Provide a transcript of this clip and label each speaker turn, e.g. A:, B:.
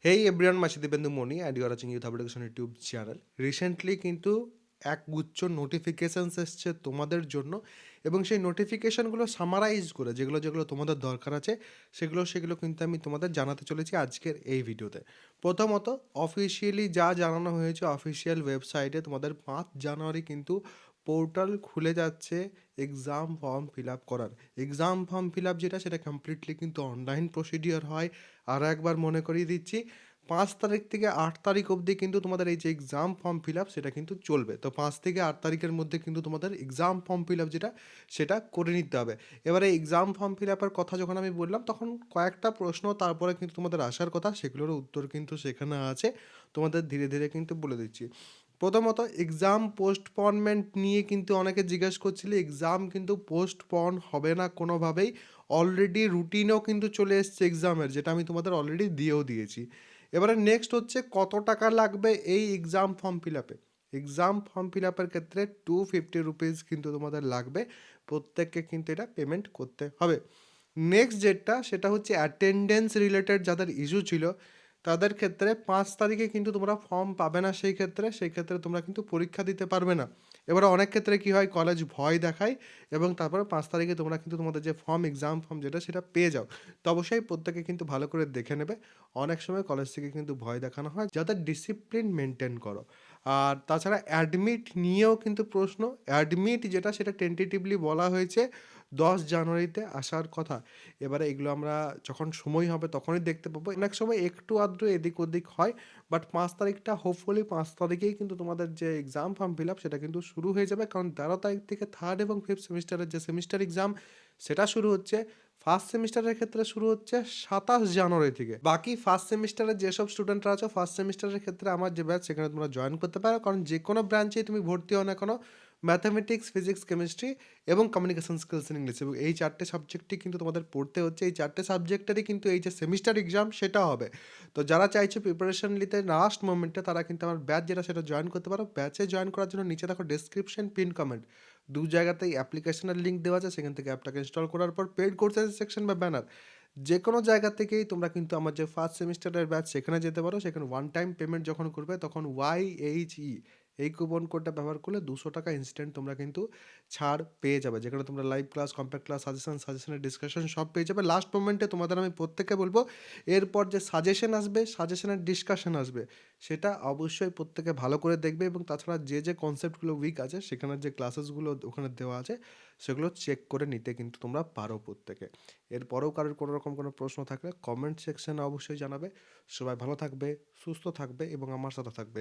A: হেই everyone, মাসি Dibendu Moni and you are watching youth education YouTube channel. Recently কিন্তু একগুচ্ছ notifications এসছে তোমাদের জন্য, এবং সেই নোটিফিকেশানগুলো সামারাইজ করে যেগুলো যেগুলো তোমাদের দরকার আছে সেগুলো কিন্তু আমি তোমাদের জানাতে চলেছি আজকের এই ভিডিওতে। প্রথমত, অফিসিয়ালি যা জানানো হয়েছে অফিসিয়াল ওয়েবসাইটে, তোমাদের 5 জানুয়ারি কিন্তু পোর্টাল খুলে যাচ্ছে এক্সাম ফর্ম ফিল আপ করার। এক্সাম ফর্ম ফিল আপ যেটা, সেটা কমপ্লিটলি কিন্তু অনলাইন প্রসিডিওর হয়। আর একবার মনে করিয়ে দিচ্ছি, 5 তারিখ থেকে 8 তারিখ অবধি কিন্তু তোমাদের এই যে এক্সাম ফর্ম ফিল আপ সেটা কিন্তু চলবে। তো 5 থেকে 8 তারিখের মধ্যে কিন্তু তোমাদের এক্সাম ফর্ম ফিল আপ যেটা, সেটা করে নিতে হবে। এবারে এক্সাম ফর্ম ফিল আপের কথা যখন আমি বললাম, তখন কয়েকটা প্রশ্ন তারপরে কিন্তু তোমাদের আসার কথা, সেগুলোর উত্তর কিন্তু সেখানে আছে। তোমাদের ধীরে ধীরে কিন্তু বলে দিচ্ছি। প্রথমত, এক্সাম পোস্টপনমেন্ট নিয়ে কিন্তু অনেকে জিজ্ঞেস করছিলে। এক্সাম কিন্তু পোস্টপন হবে না কোনোভাবেই। অলরেডি রুটিনও কিন্তু চলে এসছে এক্সামের, যেটা আমি তোমাদের অলরেডি দিয়েও দিয়েছি। এবারে নেক্সট হচ্ছে কত টাকা লাগবে এই এক্সাম ফর্ম ফিল আপে। এক্সাম ফর্ম ফিল আপের ক্ষেত্রে 250 রুপিস কিন্তু তোমাদের লাগবে। প্রত্যেককে কিন্তু এটা পেমেন্ট করতে হবে। নেক্সট যেটা, সেটা হচ্ছে অ্যাটেন্ডেন্স রিলেটেড যাদের ইস্যু ছিল, তাদের ক্ষেত্রে 5 তারিখে কিন্তু তোমরা ফর্ম পাবে না। সেই ক্ষেত্রে তোমরা কিন্তু পরীক্ষা দিতে পারবে না। এবারে অনেক ক্ষেত্রে কী হয়, কলেজ ভয় দেখায় এবং তারপরে 5 তারিখে তোমরা কিন্তু তোমাদের যে এক্সাম ফর্ম যেটা, সেটা পেয়ে যাও। তো অবশ্যই প্রত্যেকে কিন্তু ভালো করে দেখে নেবে। অনেক সময় কলেজ থেকে কিন্তু ভয় দেখানো হয়, যাতে ডিসিপ্লিন মেনটেন করো। আর তাছাড়া অ্যাডমিট নিয়েও কিন্তু প্রশ্ন। অ্যাডমিট যেটা, সেটা টেন্টেটিভলি বলা হয়েছে 10 জানুয়ারিতে আসার কথা। এবারে এগুলো আমরা যখন সময় হবে তখনই দেখতে পাবো। অনেক সময় একটু আধটু এদিক ওদিক হয়, বাট 5 তারিখটা হোপফুলি 5 তারিখেই কিন্তু তোমাদের যে এক্সাম ফর্ম ফিল আপ সেটা কিন্তু শুরু হয়ে যাবে। কারণ 13 তারিখ থেকে থার্ড এবং ফিফথ সেমিস্টারের যে সেমিস্টার এক্সাম, সেটা শুরু হচ্ছে। ফার্স্ট সেমিস্টারের ক্ষেত্রে শুরু হচ্ছে 27 জানুয়ারি থেকে। বাকি ফার্স্ট সেমিস্টারের যেসব স্টুডেন্টরা আছো, ফার্স্ট সেমিস্টারের ক্ষেত্রে আমার যে ব্যাচ, সেখানে তোমরা জয়েন করতে পারো। কারণ যে কোনো ব্রাঞ্চেই তুমি ভর্তি হও না কেন, ম্যাথামেটিক্স, ফিজিক্স, কেমিস্ট্রি এবং কমিউনিকেশন স্কিলস ইন ইংলিশ, এবং এই 4টে সাবজেক্টই কিন্তু তোমাদের পড়তে হচ্ছে। এই 4টে সাবজেক্টেরই কিন্তু এই যে সেমিস্টার এক্সাম, সেটা হবে। তো যারা চাইছে প্রিপারেশন নিতে লাস্ট মোমেন্টে, তারা কিন্তু আমার ব্যাচ যেটা, সেটা জয়েন করতে পারো। ব্যাচে জয়েন করার জন্য নিচে দেখো ডেসক্রিপশন, পিন কমেন্ট, দু জায়গাতেই অ্যাপ্লিকেশনের লিঙ্ক দেওয়া আছে। সেখান থেকে অ্যাপটাকে ইনস্টল করার পর পেড কোর্সেস সেকশন বা ব্যানার, যে কোনো জায়গা থেকেই তোমরা কিন্তু আমার যে ফার্স্ট সেমিস্টারের ব্যাচ, সেখানে যেতে পারো। সেখানে ওয়ান টাইম পেমেন্ট যখন করবে, তখন YHE এই কুপন কোডটা ব্যবহার করলে 200 টাকা ইনস্ট্যান্ট তোমরা কিন্তু ছাড় পেয়ে যাবে, যেখানে তোমরা লাইভ ক্লাস, কম্প্যাক্ট ক্লাস, সাজেশনের ডিসকাশন সব পেয়ে যাবে। লাস্ট মোমেন্টে তোমাদের আমি প্রত্যেককে বলবো, এরপর যে সাজেশন আসবে, সাজেশনের ডিসকাশন আসবে, সেটা অবশ্যই প্রত্যেকে ভালো করে দেখবে। এবং তাছাড়া যে যে কনসেপ্টগুলো উইক আছে, সেখানের যে ক্লাসেসগুলো ওখানে দেওয়া আছে, সেগুলো চেক করে নিতে কিন্তু তোমরা পারো প্রত্যেকে। এরপরেও কারোর কোনো রকম কোনো প্রশ্ন থাকলে কমেন্ট সেকশনে অবশ্যই জানাবে। সবাই ভালো থাকবে, সুস্থ থাকবে এবং আমার সাথে থাকবে।